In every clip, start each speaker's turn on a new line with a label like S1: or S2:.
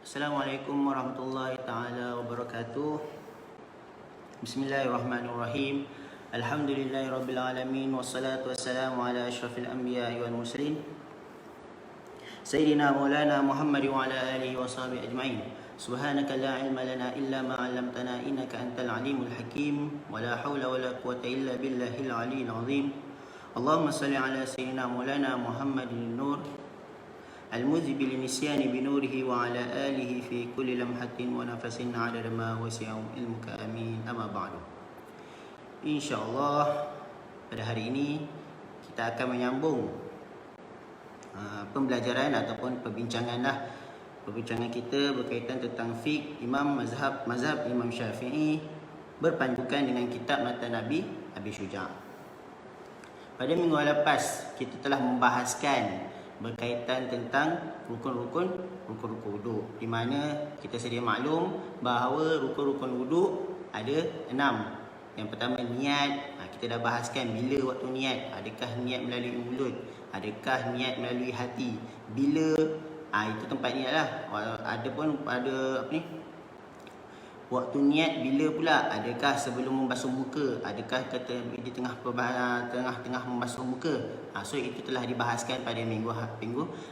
S1: Assalamualaikum warahmatullahi taala wabarakatuh. Bismillahirrahmanirrahim. Alhamdulillahirabbil alamin wassalatu wassalamu ala asyrafil anbiya'i wal mursalin sayyidina maulana Muhammad wa ala alihi washabihi ajmain. Subhanaka la ilma lana illa ma 'allamtana innaka antal alimul hakim wa la haula wa la quwwata illa billahil aliyyil azim. Allahumma shalli ala sayyidina maulana Muhammadin nur المذهب للنسيان بنوره وعلى آله في كل لمحة ونفس عدد ما وسع علمك آمين. أما بعد. InsyaAllah pada hari ini kita akan menyambung pembelajaran ataupun perbincangan kita berkaitan tentang fiqh mazhab Imam Syafi'i berpandukan dengan kitab Matan Nabi Abi Syuja'. Pada minggu lepas kita telah membahaskan berkaitan tentang rukun-rukun wudu, di mana kita sedia maklum bahawa rukun-rukun wudu ada 6. Yang pertama niat. Kita dah bahaskan bila waktu niat, adakah niat melalui mulut, adakah niat melalui hati, bila itu tempat niat lah. Ada pun pada waktu niat bila pula, adakah sebelum membasuh muka, adakah di tengah membasuh muka. So itu telah dibahaskan pada minggu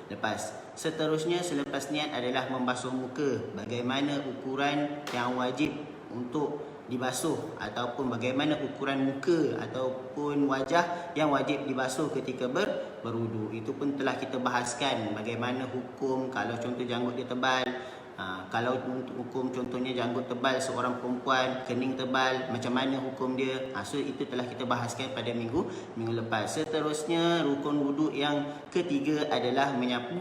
S1: lepas. Seterusnya selepas niat adalah membasuh muka. Bagaimana ukuran yang wajib untuk dibasuh, ataupun bagaimana ukuran muka ataupun wajah yang wajib dibasuh ketika berwudu. Itu pun telah kita bahaskan bagaimana hukum kalau contoh janggut dia tebal. Kalau untuk hukum contohnya janggut tebal seorang perempuan, kening tebal, macam mana hukum dia. So itu telah kita bahaskan pada minggu lepas. Seterusnya rukun wudu yang ketiga adalah menyapu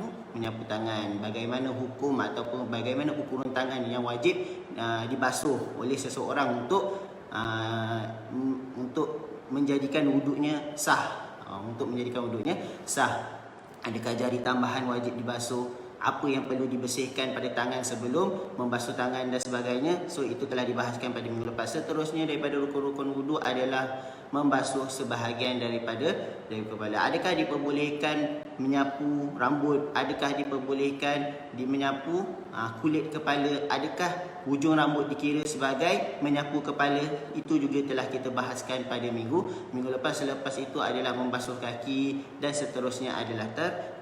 S1: tangan. Bagaimana hukum ataupun bagaimana ukuran tangan yang wajib dibasuh oleh seseorang untuk menjadikan wudunya sah. Adakah jari tambahan wajib dibasuh? Apa yang perlu dibersihkan pada tangan sebelum membasuh tangan dan sebagainya. So itu telah dibahaskan pada minggu lepas. Seterusnya daripada rukun-rukun wudu adalah membasuh sebahagian daripada kepala. Adakah diperbolehkan menyapu rambut? Adakah diperbolehkan menyapu kulit kepala? Adakah hujung rambut dikira sebagai menyapu kepala? Itu juga telah kita bahaskan pada minggu lepas. Selepas itu adalah membasuh kaki dan seterusnya adalah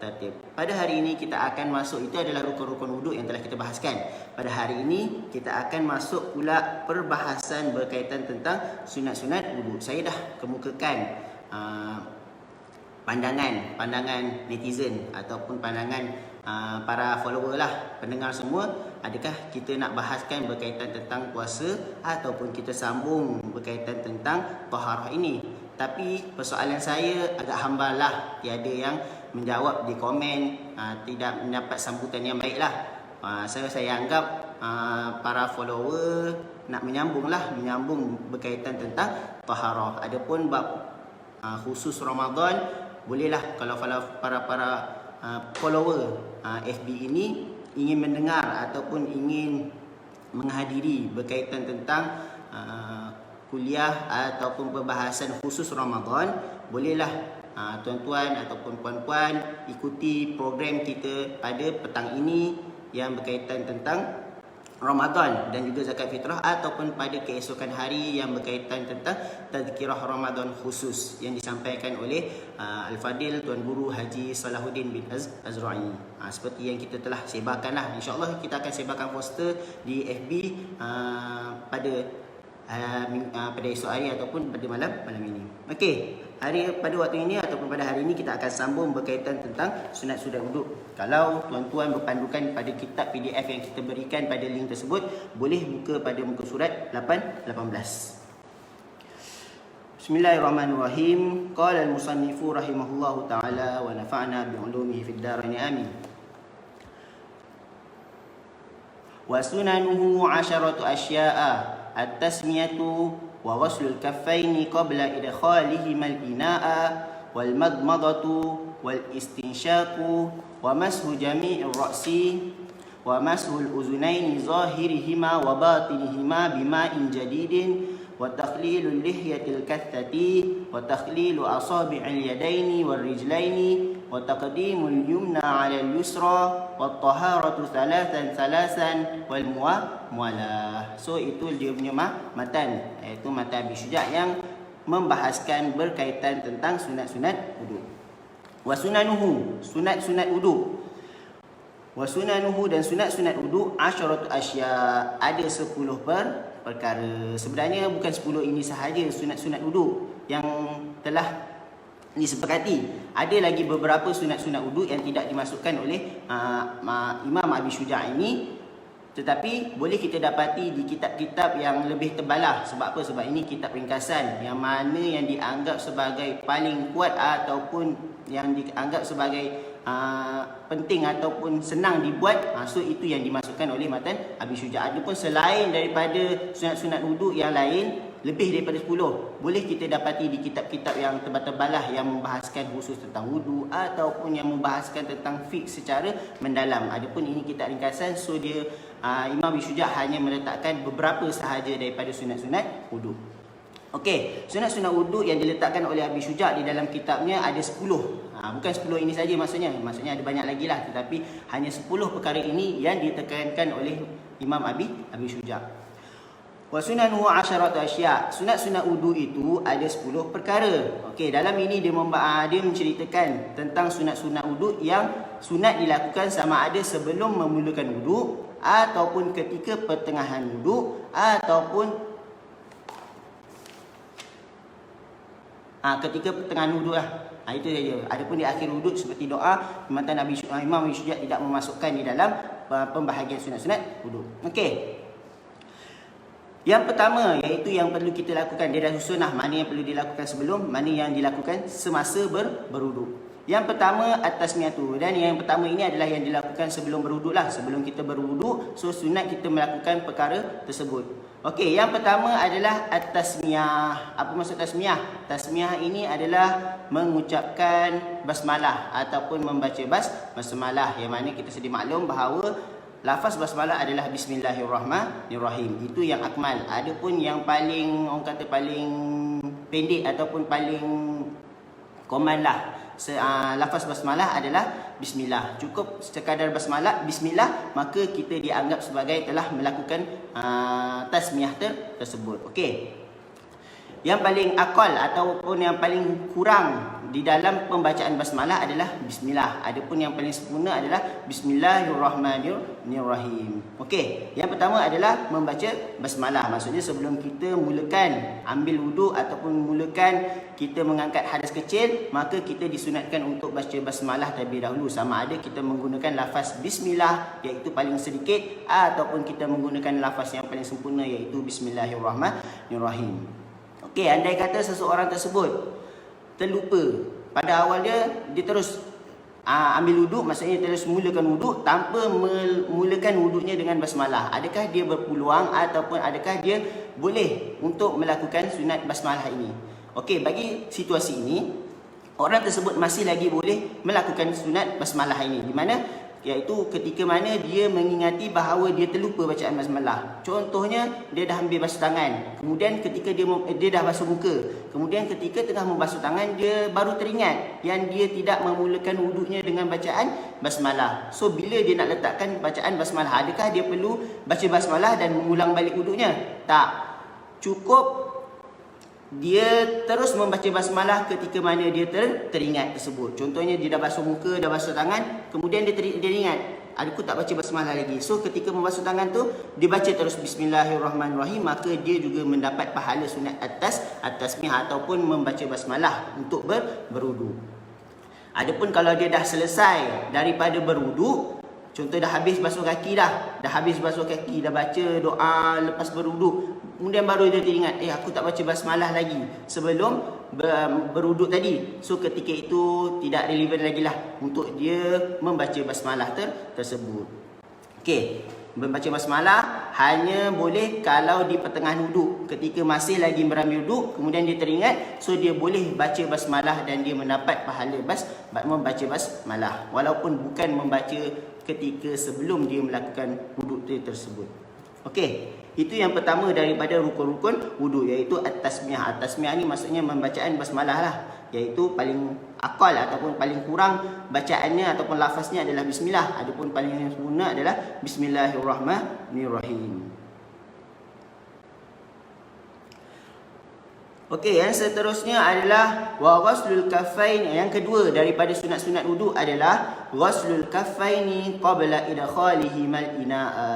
S1: tertib. Pada hari ini kita akan masuk, itu adalah rukun-rukun wudu yang telah kita bahaskan. Pada hari ini kita akan masuk pula perbahasan berkaitan tentang sunat-sunat wudu. Saya dah kemukakan pandangan netizen ataupun pandangan para follower lah, pendengar semua. Adakah kita nak bahaskan berkaitan tentang puasa ataupun kita sambung berkaitan tentang taharah ini? Tapi persoalan saya agak hambar lah, tiada yang menjawab di komen, tidak mendapat sambutan yang baik lah. Saya anggap para follower nak menyambung berkaitan tentang taharah. Adapun bab khusus Ramadan, bolehlah kalau para follower FB ini ingin mendengar ataupun ingin menghadiri berkaitan tentang kuliah ataupun perbahasan khusus Ramadan, bolehlah tuan-tuan ataupun puan-puan ikuti program kita pada petang ini yang berkaitan tentang Ramadan dan juga zakat fitrah, ataupun pada keesokan hari yang berkaitan tentang tazkirah Ramadan khusus yang disampaikan oleh Al-Fadil Tuan Guru Haji Salahuddin bin Azra'i. Seperti yang kita telah sebarkan lah. InsyaAllah kita akan sebarkan poster di FB pada esok hari ataupun pada malam ini. Okey, pada waktu ini ataupun pada hari ini kita akan sambung berkaitan tentang sunat-sunat wudu. Kalau tuan-tuan berpandukan pada kitab PDF yang kita berikan pada link tersebut, boleh buka pada muka surat 18. Bismillahirrahmanirrahim. Qala al-musannifu rahimahullahu taala wa nafa'na bi 'ulumihi fid dharain amin. Wa sunanuhu 'asharatu asya'a at-tasmiyatu wa ghuslul kaffaini qabla idkhalihima al-ina'a wal madmadatu wal istinsyaqu wa mashu jami'ir ra'si wa mashu al-uzunaini zahirihima wa batinihima bima'in jadidin wa takhlilul lihyatil kathati wa takhlilu asabi'il yadaini wal rijlaini wa taqdimul yumna 'ala al-yusra wa taharatu salasan wal muwalah. So itu dia punya matan, iaitu matan Abi Syuja' yang membahaskan berkaitan tentang sunat-sunat wudu. Wa sunanuhu, sunat-sunat wudu. Wa sunanuhu, dan sunat-sunat wudu, asyaratu asya, ada 10 perkara. Sebenarnya bukan 10 ini sahaja sunat-sunat wudu yang telah disepakati. Ada lagi beberapa sunat-sunat wudu yang tidak dimasukkan oleh Imam Abi Syuja' ini, tetapi boleh kita dapati di kitab-kitab yang lebih tebal lah. Sebab apa? Sebab ini kitab ringkasan yang mana yang dianggap sebagai paling kuat ataupun yang dianggap sebagai penting ataupun senang dibuat, so itu yang dimasukkan oleh matan Abi Syuja'. Adapun selain daripada sunat-sunat wudu yang lain, lebih daripada 10, boleh kita dapati di kitab-kitab yang tebal-tebal lah, yang membahaskan khusus tentang wudu ataupun yang membahaskan tentang fiqh secara mendalam. Adapun ini kitab ringkasan, so dia Imam Abi Syuja' hanya meletakkan beberapa sahaja daripada sunat-sunat wudu. Okey, sunat-sunat wudu yang diletakkan oleh Abi Syuja' di dalam kitabnya ada 10. Bukan 10 ini saja maksudnya ada banyak lagi lah, tetapi hanya 10 perkara ini yang ditekankan oleh Imam Abi Syuja'. Wa sunanuhu asyarat asya. Sunat-sunat wudu itu ada 10 perkara. Okey, dalam ini dia menceritakan tentang sunat-sunat wudu yang sunat dilakukan sama ada sebelum memulakan wudu ataupun ketika pertengahan wudu ataupun ketika pertengahan wudu lah. Itu saja. Adapun di akhir wudu seperti doa, Imam Abi Syuja' tidak memasukkan di dalam pembahagian sunat-sunat wudu. Okey. Yang pertama, iaitu yang perlu kita lakukan, dia dah susun lah mana yang perlu dilakukan sebelum, mana yang dilakukan semasa berwudu. Yang pertama at-tasmiyatu, dan yang pertama ini adalah yang dilakukan sebelum berwudu lah. Sebelum kita berwudu, so sunat kita melakukan perkara tersebut. Okey, yang pertama adalah at-tasmiyah. Apa maksud tasmiyah? Tasmiyah ini adalah mengucapkan basmalah ataupun membaca basmalah, yang mana kita sedia maklum bahawa lafaz basmalah adalah bismillahirrahmanirrahim. Itu yang akmal. Adapun yang paling, orang kata paling pendek ataupun paling common lah, lafaz basmalah adalah bismillah. Cukup sekadar basmalah, bismillah, maka kita dianggap sebagai telah melakukan tasmiyah tersebut. Okey. Yang paling akal ataupun yang paling kurang di dalam pembacaan basmalah adalah bismillah. Adapun yang paling sempurna adalah bismillahirrahmanirrahim. Okey, yang pertama adalah membaca basmalah. Maksudnya sebelum kita mulakan ambil wudu ataupun mulakan kita mengangkat hadas kecil, maka kita disunatkan untuk baca basmalah terlebih dahulu. Sama ada kita menggunakan lafaz bismillah, iaitu paling sedikit, ataupun kita menggunakan lafaz yang paling sempurna, iaitu bismillahirrahmanirrahim. Okey, andai kata seseorang tersebut terlupa pada awal dia terus ambil wuduk, maksudnya terus mulakan wuduk tanpa memulakan wuduknya dengan basmalah, adakah dia berpeluang ataupun adakah dia boleh untuk melakukan sunat basmalah ini? Okey, bagi situasi ini, orang tersebut masih lagi boleh melakukan sunat basmalah ini, di mana iaitu ketika mana dia mengingati bahawa dia terlupa bacaan basmalah. Contohnya, dia dah ambil basuh tangan, kemudian ketika dia dah basuh muka, kemudian ketika tengah membasuh tangan, dia baru teringat yang dia tidak memulakan wuduknya dengan bacaan basmalah. So bila dia nak letakkan bacaan basmalah, adakah dia perlu baca basmalah dan mengulang balik wuduknya? Tak. Cukup dia terus membaca basmalah ketika mana dia teringat tersebut. Contohnya dia dah basuh muka, dah basuh tangan, kemudian dia ingat, aku tak baca basmalah lagi. So ketika membasuh tangan tu, dia baca terus bismillahirrahmanirrahim, maka dia juga mendapat pahala sunat at-tasmiyah ataupun membaca basmalah untuk berwudu. Adapun kalau dia dah selesai daripada berwudu, contoh dah habis basuh kaki dah baca doa lepas berwuduk, kemudian baru dia teringat, aku tak baca basmalah lagi sebelum berwuduk tadi. So ketika itu tidak relevan lagi lah untuk dia membaca basmalah tersebut. Okey, membaca basmalah hanya boleh kalau di pertengahan wuduk, ketika masih lagi merambil wuduk, kemudian dia teringat, so dia boleh baca basmalah dan dia mendapat pahala membaca basmalah, walaupun bukan membaca ketika sebelum dia melakukan wuduk tersebut. Okey, itu yang pertama daripada rukun-rukun wuduk, iaitu at-tasmiyah. At-tasmiyah ni maksudnya membacaan basmalah lah, iaitu paling akal ataupun paling kurang bacaannya ataupun lafaznya adalah bismillah. Adapun paling sempurna adalah bismillahirrahmanirrahim. Okey, yang seterusnya adalah wa ghaslul kaffain. Yang kedua daripada sunat-sunat wuduk adalah ghaslul kaffaini qabla idkhalihi mal ina'a.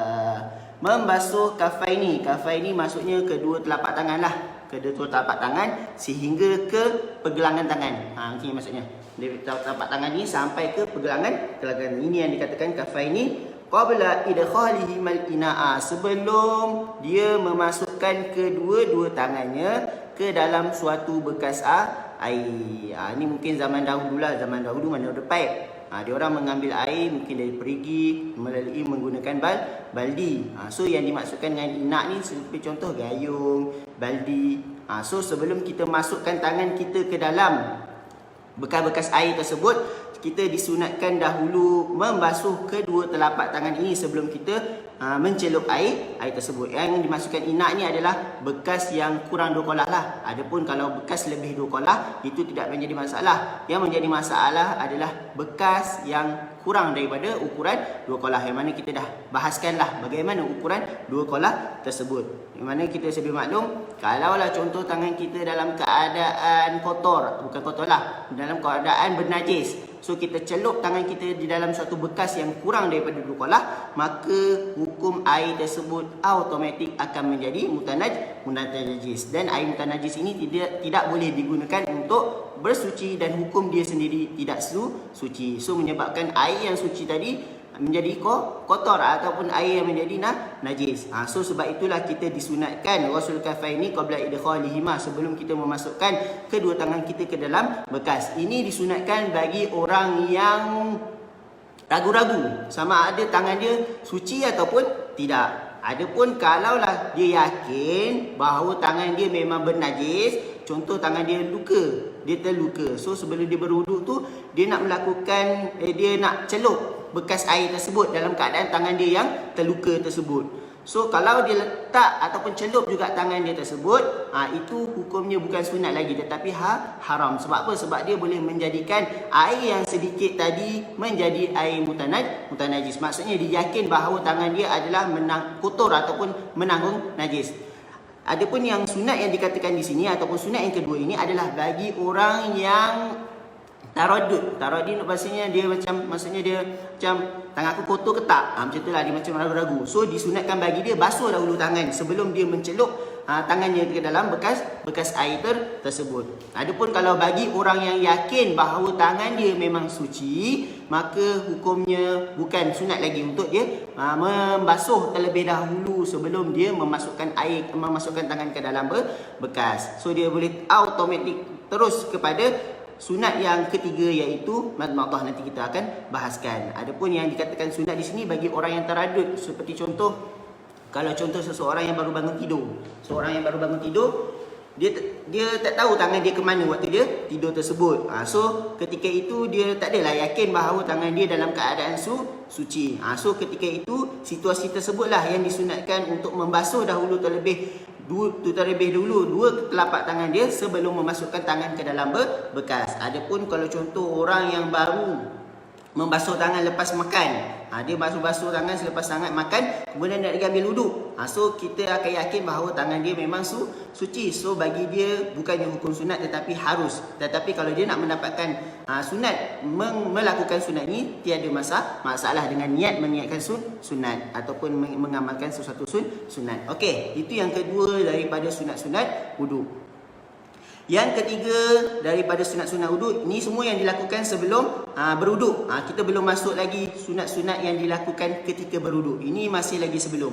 S1: Membasuh kaffaini. Kaffaini maksudnya kedua telapak tangan lah. Kedua telapak tangan sehingga ke pergelangan tangan. Ini maksudnya. Dari telapak tangan ni sampai ke pergelangan. Ini yang dikatakan kaffaini qabla idkhalihi mal ina'a. Sebelum dia memasukkan kedua-dua tangannya ke dalam suatu bekas air. Ini mungkin zaman dahulu lah. Zaman dahulu mana ada pipe. Dia orang mengambil air mungkin dari perigi melalui menggunakan baldi. So yang dimaksudkan dengan inak ni seperti contoh gayung, baldi. So sebelum kita masukkan tangan kita ke dalam bekas-bekas air tersebut, kita disunatkan dahulu membasuh kedua telapak tangan ini sebelum kita mencelup air tersebut. Yang dimasukkan inak ni adalah bekas yang kurang 2 kolah lah. Adapun kalau bekas lebih 2 kolah, itu tidak menjadi masalah. Yang menjadi masalah adalah bekas yang kurang daripada ukuran 2 kolah. Yang mana kita dah bahaskan lah bagaimana ukuran 2 kolah tersebut. Yang mana kita sedia maklum, kalaulah contoh tangan kita dalam keadaan kotor, bukan kotor lah, dalam keadaan bernajis, so kita celup tangan kita di dalam suatu bekas yang kurang daripada 2 kolah, maka hukum air tersebut automatik akan menjadi mutanajis. Dan air mutanajis ini tidak boleh digunakan untuk bersuci dan hukum dia sendiri tidak suci. So menyebabkan air yang suci tadi menjadi kotor ataupun air yang menjadi najis. So sebab itulah kita disunatkan ghaslul kaffaini qabla idkhalihima, sebelum kita memasukkan kedua tangan kita ke dalam bekas. Ini disunatkan bagi orang yang ragu-ragu sama ada tangan dia suci ataupun tidak. Adapun kalaulah dia yakin bahawa tangan dia memang bernajis, contoh tangan dia dia terluka. So sebelum dia berwuduk tu, dia nak melakukan dia nak celup bekas air tersebut dalam keadaan tangan dia yang terluka tersebut. So kalau dia letak ataupun celup juga tangan dia tersebut, itu hukumnya bukan sunat lagi tetapi haram. Sebab apa? Sebab dia boleh menjadikan air yang sedikit tadi menjadi air mutanajis. Maksudnya dia yakin bahawa tangan dia adalah kotor ataupun menanggung najis. Adapun yang sunat yang dikatakan di sini ataupun sunat yang kedua ini adalah bagi orang yang taradud. Taradud maksudnya dia macam tangan aku kotor ke tak? Macam itulah, dia macam ragu-ragu. So disunatkan bagi dia basuh dahulu tangan sebelum dia mencelup tangannya ke dalam bekas air tersebut. Adapun kalau bagi orang yang yakin bahawa tangan dia memang suci, maka hukumnya bukan sunat lagi untuk dia membasuh terlebih dahulu sebelum dia memasukkan tangan ke dalam bekas. So dia boleh automatik terus kepada sunat yang ketiga, iaitu madmadah. Nanti kita akan bahaskan. Adapun yang dikatakan sunat di sini bagi orang yang taradud, seperti contoh, kalau contoh seseorang yang baru bangun tidur. Seorang yang baru bangun tidur, dia tak tahu tangan dia ke mana waktu dia tidur tersebut. So ketika itu dia tak adalah yakin bahawa tangan dia dalam keadaan suci. So ketika itu situasi tersebutlah yang disunatkan untuk membasuh dahulu terlebih dulu dua telapak tangan dia sebelum memasukkan tangan ke dalam bekas. Adapun kalau contoh orang yang baru membasuh tangan lepas makan, dia basuh tangan selepas sangat makan, kemudian nak ambil wuduk. So kita akan yakin bahawa tangan dia memang suci. So bagi dia bukannya hukum sunat tetapi harus. Tetapi kalau dia nak mendapatkan sunat, melakukan sunat ni tiada masalah dengan meniatkan sunat ataupun mengamalkan sesuatu sunat. Okey, itu yang kedua daripada sunat-sunat wuduk. Yang ketiga daripada sunat-sunat wuduk, ini semua yang dilakukan sebelum berwuduk. Kita belum masuk lagi sunat-sunat yang dilakukan ketika berwuduk. Ini masih lagi sebelum,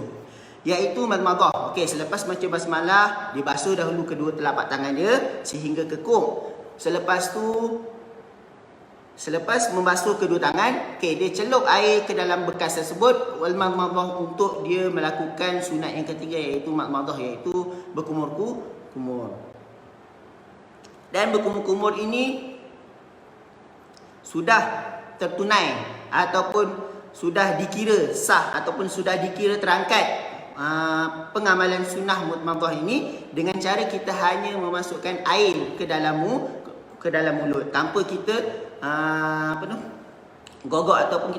S1: iaitu madmadah. Okey, selepas baca basmalah, dia basuh dahulu kedua telapak tangan dia sehingga kekuk. Selepas membasuh kedua tangan, dia celup air ke dalam bekas tersebut. Wal madmadah, untuk dia melakukan sunat yang ketiga, iaitu madmadah, iaitu berkumur-kumur. Dan berkumur-kumur ini sudah tertunai ataupun sudah dikira sah ataupun sudah dikira terangkat pengamalan sunnah madmadah ini dengan cara kita hanya memasukkan air ke dalam ke dalam mulut tanpa kita gogok ataupun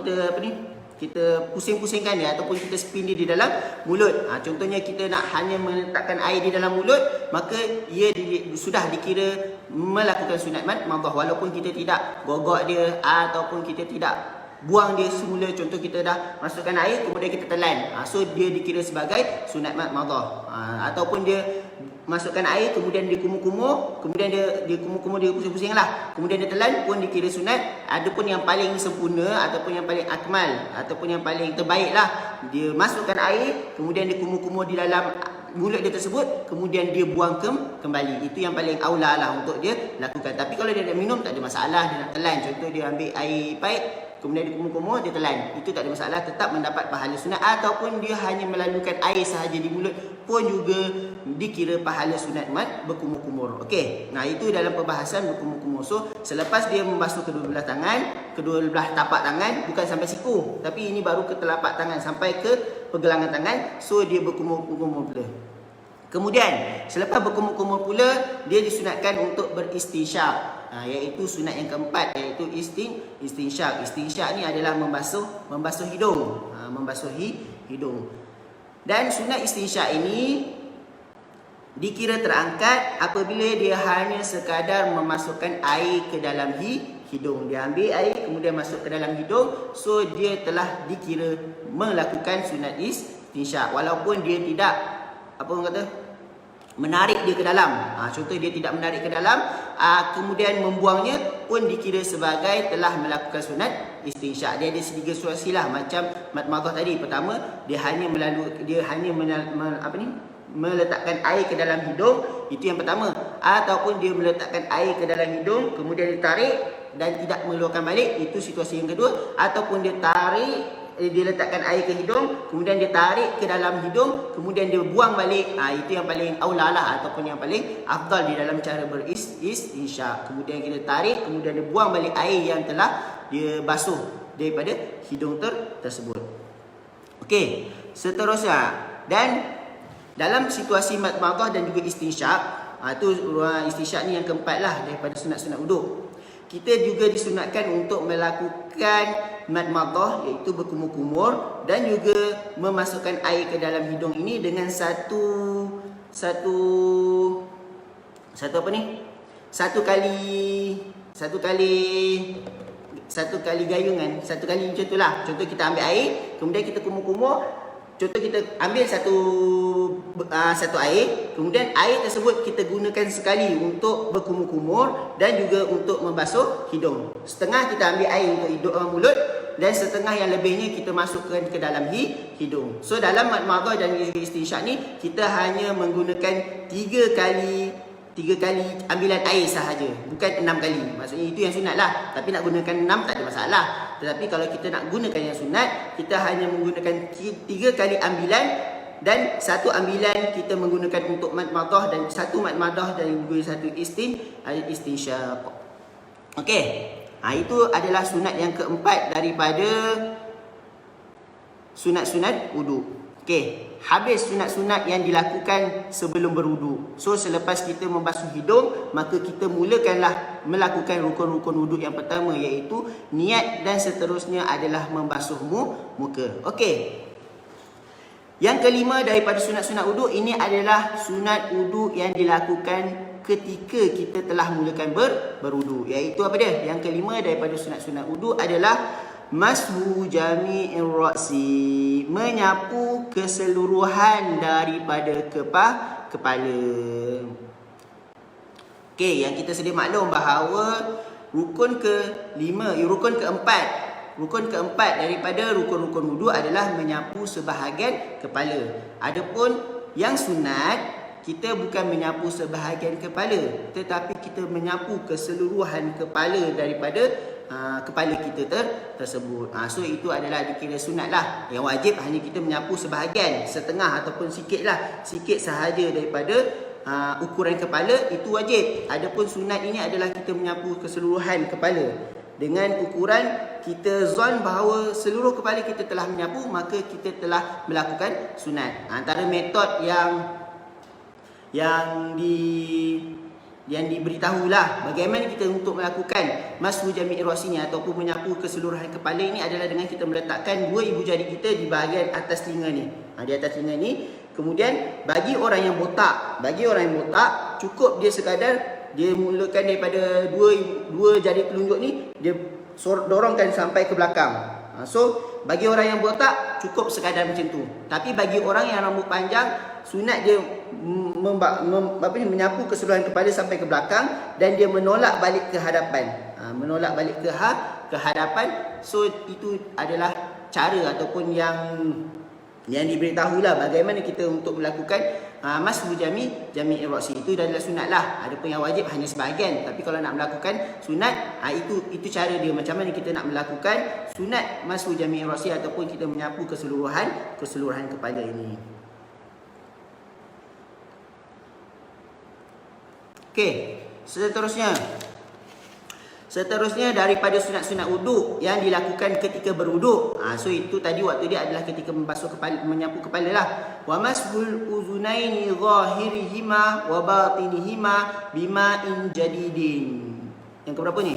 S1: kita pusing-pusingkan dia ataupun kita spin dia di dalam mulut. Contohnya kita nak hanya meletakkan air di dalam mulut, maka ia sudah dikira melakukan sunat mat madhah walaupun kita tidak gogok dia ataupun kita tidak buang dia semula. Contoh kita dah masukkan air kemudian kita telan. So dia dikira sebagai sunat mat madhah. Ataupun dia masukkan air kemudian dia kumur-kumur, kemudian dia kumur-kumur, dia pusing-pusing lah, kemudian dia telan pun dikira sunat. Adapun yang paling sempurna ataupun yang paling akmal ataupun yang paling terbaik lah, dia masukkan air kemudian dia kumur-kumur di dalam mulut dia tersebut, kemudian dia buang kembali. Itu yang paling aula lah untuk dia lakukan. Tapi kalau dia nak minum tak ada masalah, dia nak telan, contoh dia ambil air paip kemudian dia kumur-kumur, dia telan, itu tak ada masalah, tetap mendapat pahala sunat. Ataupun dia hanya melalukan air sahaja di mulut pun juga dikira pahala sunat mat berkumur-kumur. Okey, nah itu dalam perbahasan berkumur-kumur. So selepas dia membasuh kedua belah tangan, kedua belah tapak tangan, bukan sampai siku, tapi ini baru ke telapak tangan sampai ke pergelangan tangan, so dia berkumur-kumur pula. Kemudian selepas berkumur-kumur pula, dia disunatkan untuk beristinsyak, iaitu sunat yang keempat, iaitu istinsyak. Istinsyak ni adalah membasuh hidung, membasuhi hidung. Dan sunat istinsyak ini dikira terangkat apabila dia hanya sekadar memasukkan air ke dalam hidung. Dia ambil air kemudian masuk ke dalam hidung, so dia telah dikira melakukan sunat istinsyak walaupun dia tidak menarik dia ke dalam. Contoh dia tidak menarik ke dalam, kemudian membuangnya pun dikira sebagai telah melakukan sunat istinsyak. Dia ada sedikit situasi lah macam mat madhah tadi. Pertama, dia hanya meletakkan air ke dalam hidung, itu yang pertama. Ataupun dia meletakkan air ke dalam hidung kemudian ditarik dan tidak mengeluarkan balik, itu situasi yang kedua. Ataupun dia letakkan air ke hidung kemudian dia tarik ke dalam hidung kemudian dia buang balik, itu yang paling aula lah ataupun yang paling afdal di dalam cara beristinsyak. Kemudian kita tarik kemudian dia buang balik air yang telah dia basuh daripada hidung tersebut. Okey, seterusnya, dan dalam situasi mat madhah dan juga istinsyak, itu istinsyak ni yang keempat lah daripada sunat-sunat wuduk. Kita juga disunatkan untuk melakukan mat madhah, iaitu berkumur-kumur, dan juga memasukkan air ke dalam hidung ini dengan satu kali gayungan, satu kali macam tu lah. Contoh kita ambil air kemudian kita kumur-kumur. Contoh kita ambil satu air, kemudian air tersebut kita gunakan sekali untuk berkumur-kumur dan juga untuk membasuh hidung. Setengah kita ambil air untuk mulut dan setengah yang lebihnya kita masukkan ke dalam hidung. So dalam mat madhah dan istinsyak ni kita hanya menggunakan 3 kali ambilan air sahaja, bukan 6 kali. Maksudnya itu yang sunat lah. Tapi nak gunakan 6 tak ada masalah. Tetapi kalau kita nak gunakan yang sunat, kita hanya menggunakan 3 kali ambilan, dan satu ambilan kita menggunakan untuk mat madhah dan satu mat madhah dan juga satu istinsyak. Okey. Itu adalah sunat yang keempat daripada sunat-sunat wuduk. Okey, habis sunat-sunat yang dilakukan sebelum berwuduk. So selepas kita membasuh hidung, maka kita mulakanlah melakukan rukun-rukun wuduk yang pertama, iaitu niat, dan seterusnya adalah membasuh muka. Okey. Yang kelima daripada sunat-sunat wuduk ini adalah sunat wuduk yang dilakukan ketika kita telah mulakan berwuduk, iaitu apa dia? Yang kelima daripada sunat-sunat wuduk adalah mashu jami'ir ra'si, menyapu keseluruhan daripada kepala. Okey, yang kita sedia maklum bahawa rukun keempat daripada rukun-rukun wuduk adalah menyapu sebahagian kepala. Adapun yang sunat, kita bukan menyapu sebahagian kepala, tetapi kita menyapu keseluruhan kepala daripada kepala kita tersebut. So itu adalah dikira sunat lah. Yang wajib hanya kita menyapu sebahagian, setengah ataupun sikit sahaja daripada ukuran kepala, itu wajib. Adapun sunat ini adalah kita menyapu keseluruhan kepala. Dengan ukuran kita zon bahawa seluruh kepala kita telah menyapu, maka kita telah melakukan sunat. Antara metod yang yang diberitahulah bagaimana kita untuk melakukan mashu jami' ra'si ni ataupun menyapu keseluruhan kepala ini adalah dengan kita meletakkan dua ibu jari kita di bahagian atas telinga ni. Di atas telinga ni. Kemudian bagi orang yang botak, cukup dia sekadar dia mulakan daripada dua jari telunjuk ni, dia dorongkan sampai ke belakang. So bagi orang yang botak cukup sekadar macam tu. Tapi bagi orang yang rambut panjang, sunat dia menyapu keseluruhan kepala sampai ke belakang dan dia menolak balik ke hadapan. Ke hadapan. So itu adalah cara ataupun yang diberitahulah bagaimana kita untuk melakukan mashu jami' ra'si. Itu adalah sunat lah. Adapun yang wajib hanya sebahagian. Tapi kalau nak melakukan sunat, itu cara dia macam mana kita nak melakukan sunat mashu jami' ra'si ataupun kita menyapu keseluruhan kepala ini. Okey, Seterusnya daripada sunat-sunat wuduk yang dilakukan ketika berwuduk. So itu tadi waktu dia adalah ketika membasuh kepala, menyapu kepala lah. Wa mashul uzunaini zahirihima wa batinihima bima'in jadidin. Yang keberapa ni?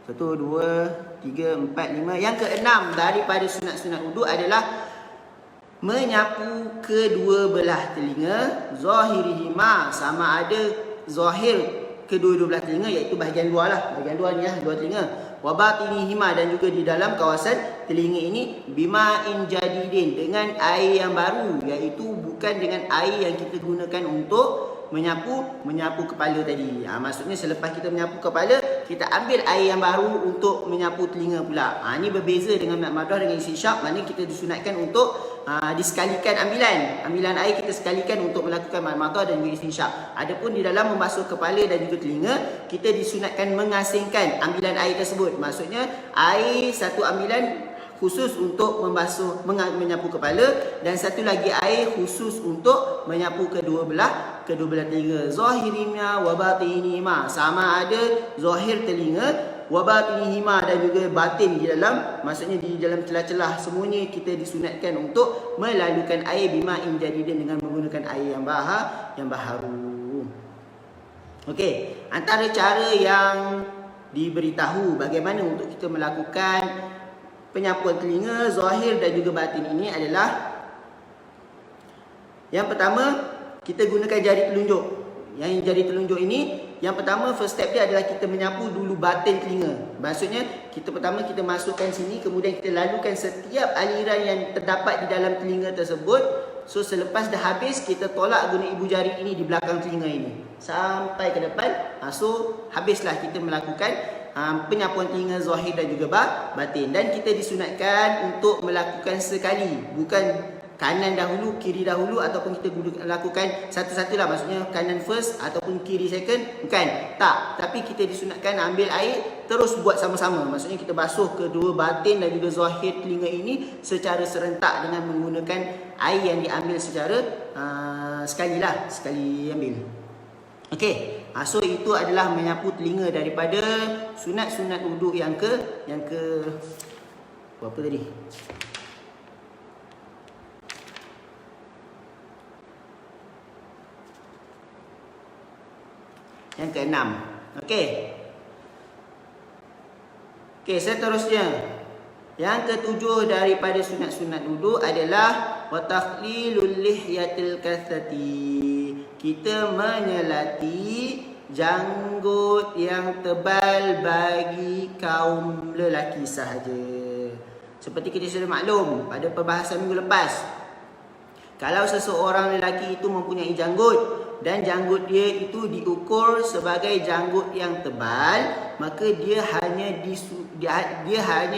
S1: 1, 2, 3, 4, 5. Yang keenam daripada sunat-sunat wuduk adalah menyapu kedua belah telinga zahirihima, sama ada zahir kedua-dua belah telinga, iaitu bahagian luar lah. Bahagian luar ni luar telinga. Wa batinihima, dan juga di dalam kawasan telinga ini bima'in jadidin, dengan air yang baru, iaitu bukan dengan air yang kita gunakan untuk menyapu kepala tadi. Maksudnya selepas kita menyapu kepala, kita ambil air yang baru untuk menyapu telinga pula. Ini berbeza dengan madah dengan istinsyaq. Maknanya kita disunatkan untuk disekalikan ambilan air, kita sekalikan untuk melakukan madah dan juga istinsyaq. Adapun di dalam membasuh kepala dan juga telinga, kita disunatkan mengasingkan ambilan air tersebut. Maksudnya air satu ambilan khusus untuk menyapu kepala, dan satu lagi air khusus untuk menyapu kedua belah telinga. Zahirina wa batinihima, sama ada zahir telinga, wa batinihima, dan juga batin di dalam, maksudnya di dalam celah-celah, semuanya kita disunatkan untuk melalukan air bima'in jadidin, dengan menggunakan air yang baharu. Okey, antara cara yang diberitahu bagaimana untuk kita melakukan penyapuan telinga, zahir dan juga batin ini adalah, yang pertama, kita gunakan jari telunjuk. Yang jari telunjuk ini, yang pertama first step dia adalah kita menyapu dulu batin telinga. Maksudnya kita masukkan sini, kemudian kita lalukan setiap aliran yang terdapat di dalam telinga tersebut. So selepas dah habis, kita tolak guna ibu jari ini di belakang telinga ini sampai ke depan. So habislah kita melakukan penyapuan telinga zahir dan juga batin. Dan kita disunatkan untuk melakukan sekali, bukan kanan dahulu, kiri dahulu, ataupun kita lakukan satu-satu lah. Maksudnya kanan first ataupun kiri second, bukan. Tak, tapi kita disunatkan ambil air, terus buat sama-sama. Maksudnya kita basuh kedua batin dan juga zahir telinga ini secara serentak dengan menggunakan air yang diambil secara sekali ambil. Okey, so itu adalah menyapu telinga daripada sunat-sunat wuduk yang ke berapa tadi? Yang ke-6. Okey, seterusnya yang ke-7 daripada sunat-sunat wuduk adalah wa takhlilul lihyatil kathati. Kita menyelati janggut yang tebal bagi kaum lelaki sahaja. Seperti kita sudah maklum pada perbahasan minggu lepas, kalau seseorang lelaki itu mempunyai janggut dan janggut dia itu diukur sebagai janggut yang tebal, maka dia hanya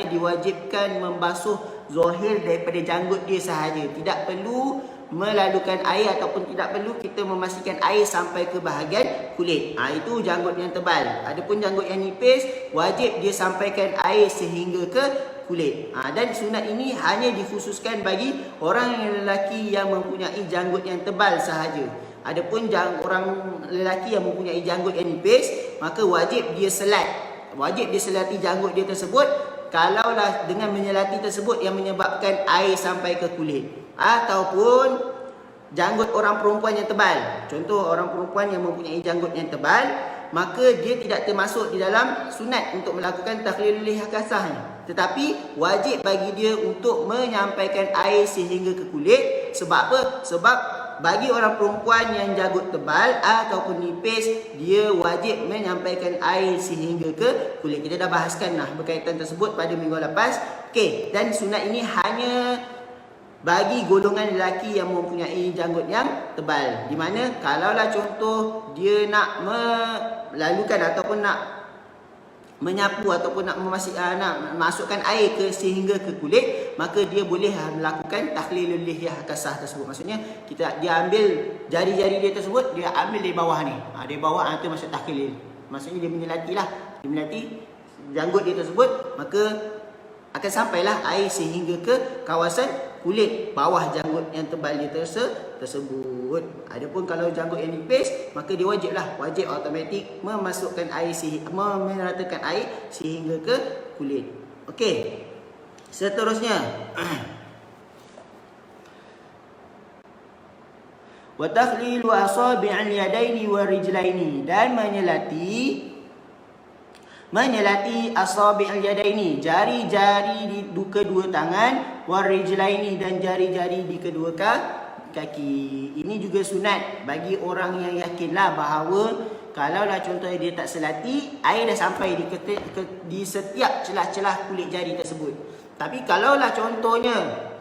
S1: diwajibkan membasuh zahir daripada janggut dia sahaja. Tidak perlu melalukan air ataupun tidak perlu kita memastikan air sampai ke bahagian kulit. Itu janggut yang tebal. Adapun janggut yang nipis, wajib dia sampaikan air sehingga ke kulit. Dan sunat ini hanya dikhususkan bagi orang yang lelaki yang mempunyai janggut yang tebal sahaja. Adapun orang lelaki yang mempunyai janggut yang nipis, maka wajib dia selati janggut dia tersebut, kalaulah dengan menyelati tersebut yang menyebabkan air sampai ke kulit, ataupun janggut orang perempuan yang tebal. Contoh orang perempuan yang mempunyai janggut yang tebal, maka dia tidak termasuk di dalam sunat untuk melakukan takhlilul lihah kasah. Tetapi wajib bagi dia untuk menyampaikan air sehingga ke kulit. Sebab apa? Sebab bagi orang perempuan yang janggut tebal ataupun nipis, dia wajib menyampaikan air sehingga ke kulit. Kita dah bahaskan berkaitan tersebut pada minggu lepas. Okey, dan sunat ini hanya bagi golongan lelaki yang mempunyai janggut yang tebal. Di mana kalaulah contoh dia nak melalukan ataupun nak menyapu ataupun nak masukkan air sehingga ke kulit, maka dia boleh melakukan takhlilul lihiyah kasah tersebut. Maksudnya dia ambil jari-jari dia tersebut, dia ambil dari bawah ni. Dari bawah itu maksud takhlil. Maksudnya dia menyelati lah. Dia menyelati janggut dia tersebut, maka akan sampailah air sehingga ke kawasan kulit bawah janggut yang tebal dia tersebut. Adapun kalau janggut yang nipis, maka dia wajib automatik memasukkan air meratakan air sehingga ke kulit. Okey. Seterusnya, wa takhlilu asabi'il yadaini wa rijlaini, dan menyelati asabi'il yadaini, jari-jari di kedua tangan, warijlaini, dan jari-jari di kedua kaki. Ini juga sunat bagi orang yang yakinlah bahawa kalaulah contohnya dia tak selati, air dah sampai di setiap celah-celah kulit jari tersebut. Tapi kalaulah contohnya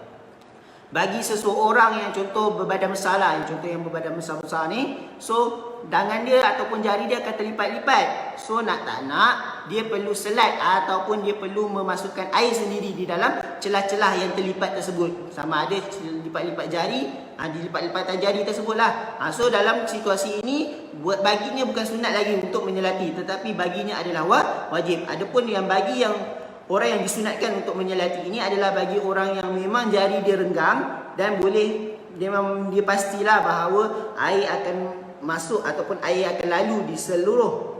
S1: bagi seseorang yang contoh berbadan besar lah, yang berbadan besar-besar ni, so tangan dia ataupun jari dia akan terlipat-lipat. So nak tak nak, dia perlu selat ataupun dia perlu memasukkan air sendiri di dalam celah-celah yang terlipat tersebut. Sama ada lipat-lipat jari, dilipat-lipatan jari tersebut lah. So dalam situasi ini, baginya bukan sunat lagi untuk menyelati, tetapi baginya adalah wajib. Adapun yang bagi yang orang yang disunatkan untuk menyelati ini adalah bagi orang yang memang jari dia renggang dan boleh dia pastilah bahawa air akan masuk ataupun air akan lalu di seluruh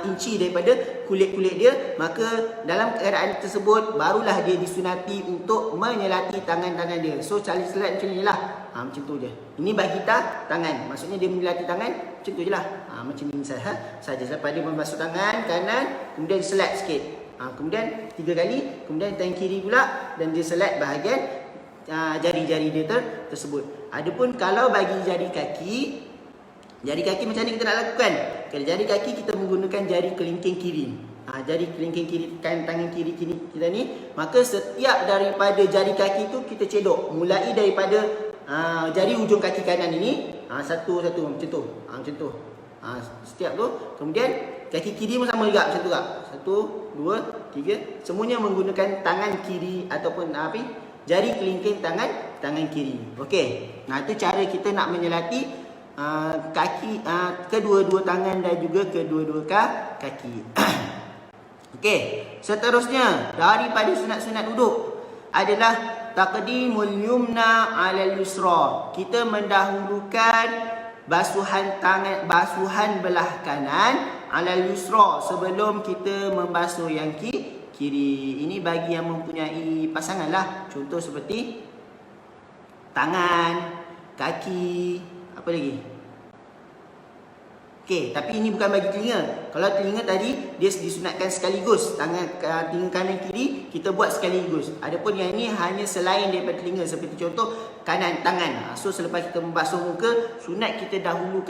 S1: inci daripada kulit-kulit dia, maka dalam keadaan tersebut barulah dia disunati untuk menyelati tangan-tangan dia. So cara selat macam ni lah, macam tu je. Ini bagi kita tangan, maksudnya dia menyelati tangan macam tu je lah, macam ni saja. Lepas dia membasuh tangan kanan, kemudian selat sikit, kemudian 3 kali, kemudian tangan kiri pula, dan dia selat bahagian jari-jari dia tersebut. Adapun kalau bagi jari kaki macam mana kita nak lakukan? Kalau jari kaki kita menggunakan jari kelingking kiri. Jari kelingking kiri, tangan kiri kita ni, maka setiap daripada jari kaki tu kita cedok, mulai daripada jari hujung kaki kanan ini, satu-satu macam tu. Macam tu. Setiap tu, kemudian kaki kiri pun sama juga macam tu juga. 1, 2, 3, semuanya menggunakan tangan kiri ataupun jari kelingking tangan kiri. Okey. Itu cara kita nak menyelati kaki, kedua-dua tangan dan juga kedua-dua kaki. Okey. Seterusnya daripada sunat-sunat duduk adalah taqdimul yumna 'alal yusra. Kita mendahulukan basuhan belah kanan 'alal yusra sebelum kita membasuh yang kiri. Ini bagi yang mempunyai pasangan lah. Contoh seperti tangan, kaki, apa lagi? Okey, tapi ini bukan bagi telinga. Kalau telinga tadi dia disunatkan sekaligus, telinga kanan kiri kita buat sekaligus. Adapun yang ini hanya selain daripada telinga, seperti contoh kanan tangan. So selepas kita membasuh muka, sunat kita dahulu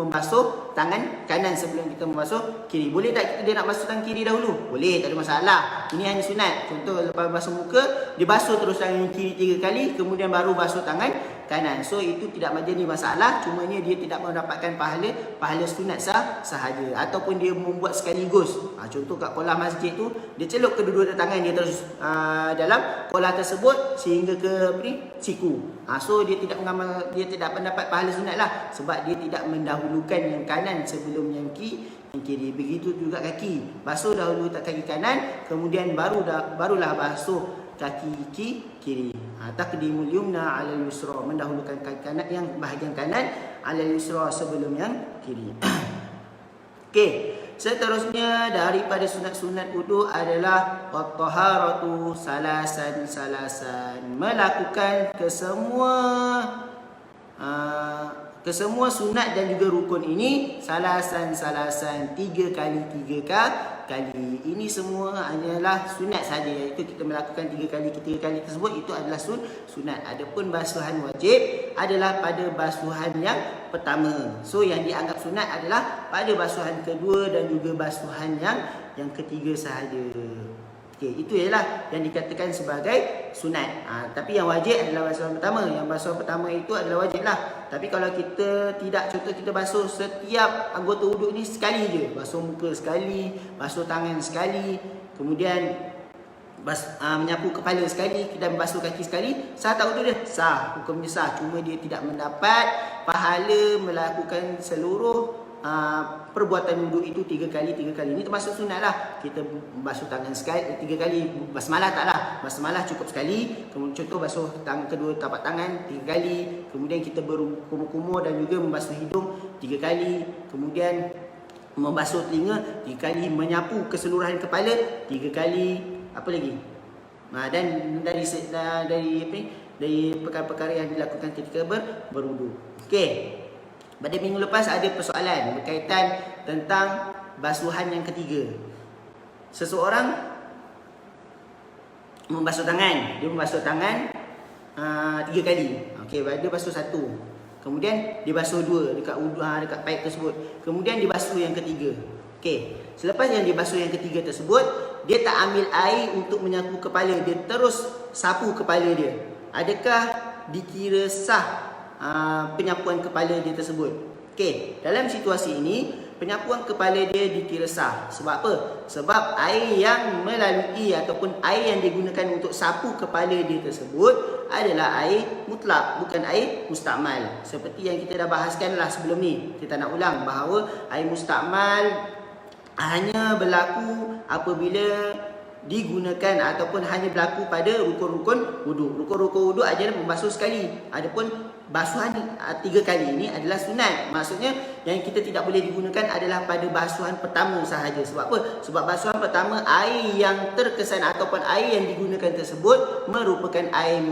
S1: membasuh tangan kanan sebelum kita membasuh kiri. Boleh tak dia nak basuh tangan kiri dahulu? Boleh, tak ada masalah. Ini hanya sunat. Contoh lepas basuh muka, dia basuh terus tangan kiri 3 kali, kemudian baru basuh tangan kanan. So itu tidak menjadi masalah, cumanya dia tidak mendapatkan pahala sunat sahaja, ataupun dia membuat sekaligus. Contoh kat kolam masjid tu, dia celup kedua-dua tangan dia terus dalam kolam tersebut sehingga ke siku. So dia tidak mendapat pahala sunat lah, sebab dia tidak mendahulukan yang kanan sebelum yang kiri. Begitu juga kaki, basuh dahulu kaki kanan, kemudian barulah basuh kaki kiri. Taqdimul yumna 'alal yusra, mendahulukan kaki kanan, yang bahagian kanan 'alal yusra sebelum yang kiri. Okey, Seterusnya daripada sunat-sunat wuduk adalah at-taharatu salasan. Melakukan kesemua sunat dan juga rukun ini salasan 3 kali. Ini semua hanyalah sunat saja, iaitu kita melakukan 3 kali tersebut itu adalah sunat. Adapun basuhan wajib adalah pada basuhan yang pertama. So yang dianggap sunat adalah pada basuhan kedua dan juga basuhan yang ketiga sahaja. Okey, itu ialah yang dikatakan sebagai sunat. Tapi yang wajib adalah basuhan pertama. Yang basuhan pertama itu adalah wajib lah. Tapi kalau kita tidak, contoh kita basuh setiap anggota wuduk ni sekali je. Basuh muka sekali, basuh tangan sekali, kemudian menyapu kepala sekali, dan basuh kaki sekali, sah tak wuduk dia? Sah, hukumnya sah. Cuma dia tidak mendapat pahala melakukan seluruh perbuatan wuduk itu 3 kali. Ini termasuk sunat lah. Kita basuh tangan sekali 3 kali. Basmalah tak lah. Basmalah cukup sekali. Kemudian contoh basuh tangan kedua tapak tangan 3 kali. Kemudian kita berkumur-kumur dan juga membasuh hidung 3 kali. Kemudian membasuh telinga 3 kali. Menyapu keseluruhan kepala 3 kali. Apa lagi? Dan dari perkara-perkara yang dilakukan ketika berwuduk. Okey. Pada minggu lepas ada persoalan berkaitan tentang basuhan yang ketiga. Seseorang membasuh tangan. Dia membasuh tangan 3 kali. Okey, dia basuh 1. Kemudian dia basuh 2 dekat paip tersebut. Kemudian dia basuh yang ketiga. Okey, selepas yang dia basuh yang ketiga tersebut, dia tak ambil air untuk menyapu kepala. Dia terus sapu kepala dia. Adakah dikira sah penyapuan kepala dia tersebut? Okey, dalam situasi ini penyapuan kepala dia dikira sah. Sebab apa? Sebab air yang melalui ataupun air yang digunakan untuk sapu kepala dia tersebut adalah air mutlak, bukan air mustakmal. Seperti yang kita dah bahaskanlah sebelum ni. Kita nak ulang bahawa air mustakmal hanya berlaku apabila digunakan ataupun hanya berlaku pada rukun-rukun wuduk. Rukun-rukun wuduk adalah membasuh sekali. Adapun basuhan 3 kali ini adalah sunat. Maksudnya yang kita tidak boleh digunakan adalah pada basuhan pertama sahaja. Sebab apa? Sebab basuhan pertama air yang terkesan ataupun air yang digunakan tersebut merupakan air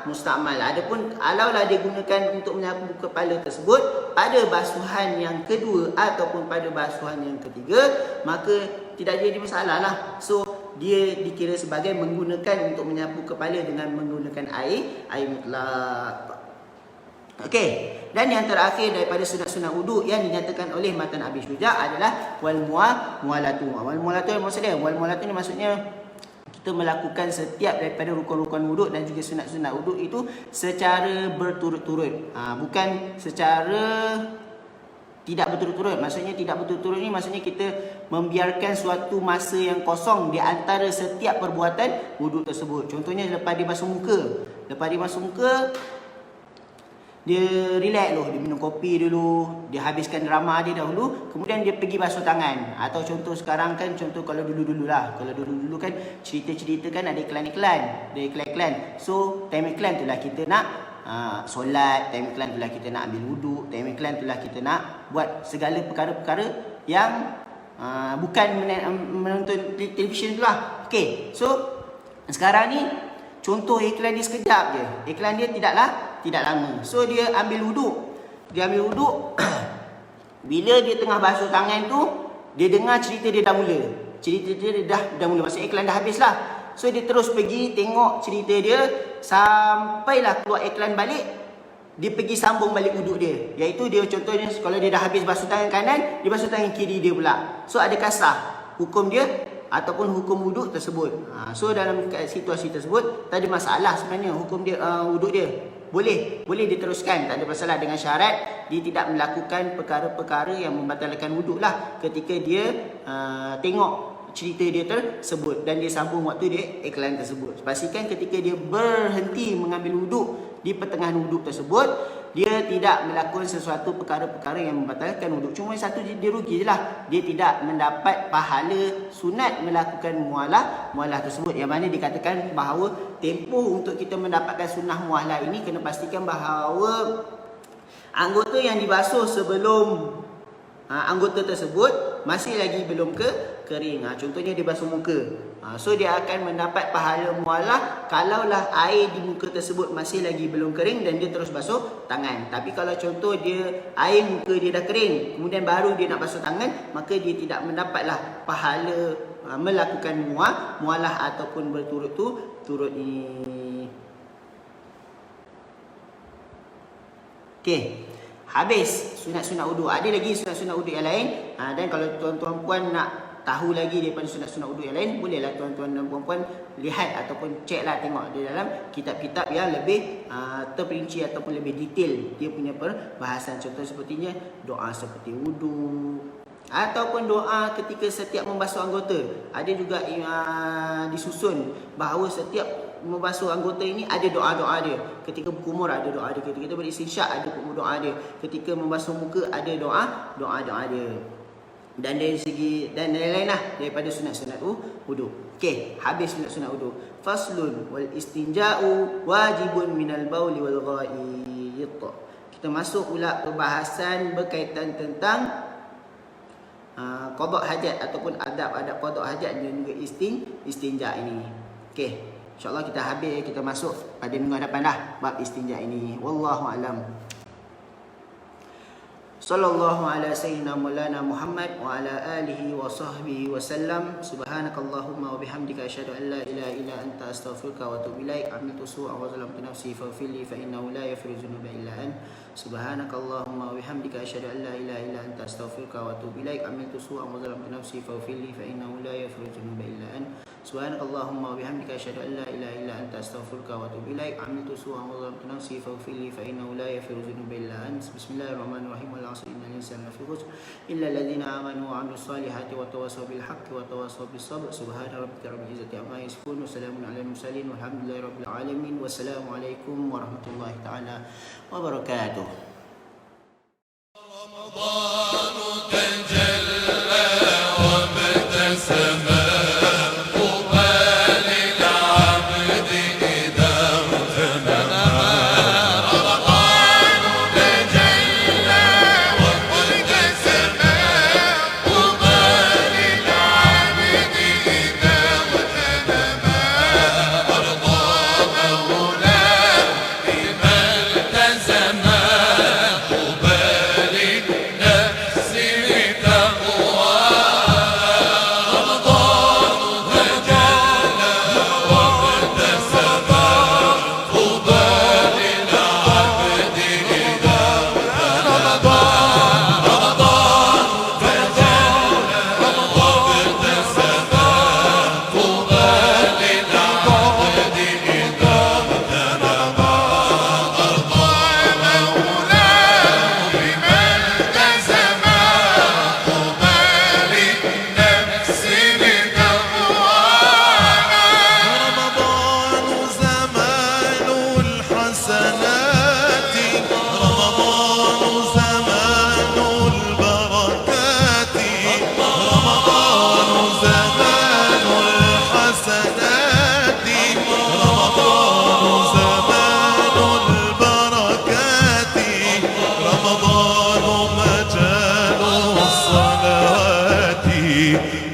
S1: mustakmal. Adapun kalaulah digunakan untuk menyapu kepala tersebut pada basuhan yang kedua ataupun pada basuhan yang ketiga, maka tidak jadi masalah lah. So dia dikira sebagai menggunakan untuk menyapu kepala dengan menggunakan air mutlak. Okey, dan yang terakhir daripada sunat-sunat wuduk yang dinyatakan oleh Matan Abi Syuja' adalah wal mualatu. Wal mualatu ni maksudnya kita melakukan setiap daripada rukun-rukun wuduk dan juga sunat-sunat wuduk itu secara berturut-turut. Bukan secara tidak berturut-turut. Maksudnya tidak berturut-turut ni maksudnya kita membiarkan suatu masa yang kosong di antara setiap perbuatan wuduk tersebut. Contohnya lepas dia basuh muka. Lepas dia basuh muka, dia relax dulu, dia minum kopi dulu, dia habiskan drama dia dahulu, kemudian dia pergi basuh tangan. Atau contoh sekarang kan, contoh kalau dulu-dulu lah. Kalau dulu-dulu kan cerita-cerita kan ada iklan-iklan. So time iklan tu lah kita nak solat, time iklan tu lah kita nak ambil wuduk, time iklan tu lah kita nak buat segala perkara-perkara yang bukan menonton televisyen tu lah. Okay, so sekarang ni contoh iklan dia sekejap je. Iklan dia tidak lama. So dia ambil wuduk. Bila dia tengah basuh tangan tu, dia dengar cerita dia dah mula. Maksudnya iklan dah habis lah. So dia terus pergi tengok cerita dia sampailah keluar iklan balik. Dia pergi sambung balik wuduk dia. Iaitu dia contohnya kalau dia dah habis basuh tangan kanan, dia basuh tangan kiri dia pula. So adakah sah hukum dia ataupun hukum wuduk tersebut? So dalam situasi tersebut tak ada masalah sebenarnya hukum dia, wuduk dia. Boleh diteruskan, tak ada masalah, dengan syarat dia tidak melakukan perkara-perkara yang membatalkan wuduk lah ketika dia tengok cerita dia tersebut dan dia sambung waktu dia iklan tersebut. Pastikan ketika dia berhenti mengambil wuduk di pertengahan wuduk tersebut, dia tidak melakukan sesuatu perkara-perkara yang membatalkan wuduk. Cuma satu dia rugi je lah, dia tidak mendapat pahala sunat melakukan mualah tersebut. Yang mana dikatakan bahawa tempoh untuk kita mendapatkan sunnah mualah ini kena pastikan bahawa anggota yang dibasuh sebelum anggota tersebut masih lagi belum kering. Contohnya dia basuh muka. So dia akan mendapat pahala mualah kalaulah air di muka tersebut masih lagi belum kering dan dia terus basuh tangan. Tapi kalau contoh dia air muka dia dah kering, kemudian baru dia nak basuh tangan, maka dia tidak mendapatlah pahala melakukan mualah ataupun berturut-turut ini. Okey. Habis sunat-sunat wudu. Ada lagi sunat-sunat wudu yang lain. Dan kalau tuan-tuan puan nak tahu lagi daripada sunat-sunat wudu yang lain, bolehlah tuan-tuan dan puan-puan lihat ataupun ceklah, tengok di dalam kitab-kitab yang lebih terperinci ataupun lebih detail dia punya perbahasan. Contoh sepertinya doa seperti wudu ataupun doa ketika setiap membasuh anggota. Ada juga disusun bahawa setiap membasuh anggota ini ada doa-doa dia. Ketika berkumur ada doa dia, ketika kita beristinsyak ada doa dia, ketika membasuh muka ada doa dia. Dan dari segi dan lain-lain lah daripada sunat-sunat wudu. Okey, habis sunat-sunat wudu. Faslun wal istinja'u wajibun minal bauli wal ghaid. Kita masuk pula perbahasan berkaitan tentang qada hajat ataupun adab-adab qada hajat dan juga istinja ini. Okey, insya-Allah kita habis, kita masuk pada minggu hadapan dah bab istinja ini. Wallahu a'lam. Sallallahu ala sayyidina maulana Muhammad wa ala alihi wa sahbihi wa sallam. Subhanakallahumma wa bihamdika asyhadu an la ilaha illa anta astaghfiruka wa atubu ilaik. Amiltu su'a wa zalamtu nafsi faghfir li fa innahu la yaghfiru dzunuba illa ant. Subhanakallahumma wa bihamdika asyhadu an la ilaha illa anta astaghfiruka wa atubu ilaik. Amiltu su'a wa zalamtu nafsi faghfir li fa innahu la yaghfiru dzunuba illa ant. Subhanakallahumma wa bihamdika asyhadu an la ilaha illa anta astaghfiruka wa atubu ilaik. Amiltu su'a wa zalamtu nafsi faghfir li fa innahu la yaghfiru dzunuba illa ant. Bismillahirrahmanirrahim. Innal insana lafi khusr illa alladhina amanu wa 'amilus solihati wa tawassaw bil haqqi wa tawassaw bis sabr. Subhana rabbika rabbil izzati amma yasifun wa salamun 'alal mursalin walhamdulillahi rabbil alamin. Wassalamu alaikum warahmatullahi taala wabarakatuh. Ramadan tajalla wa batasama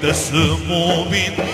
S1: تسمو بالنار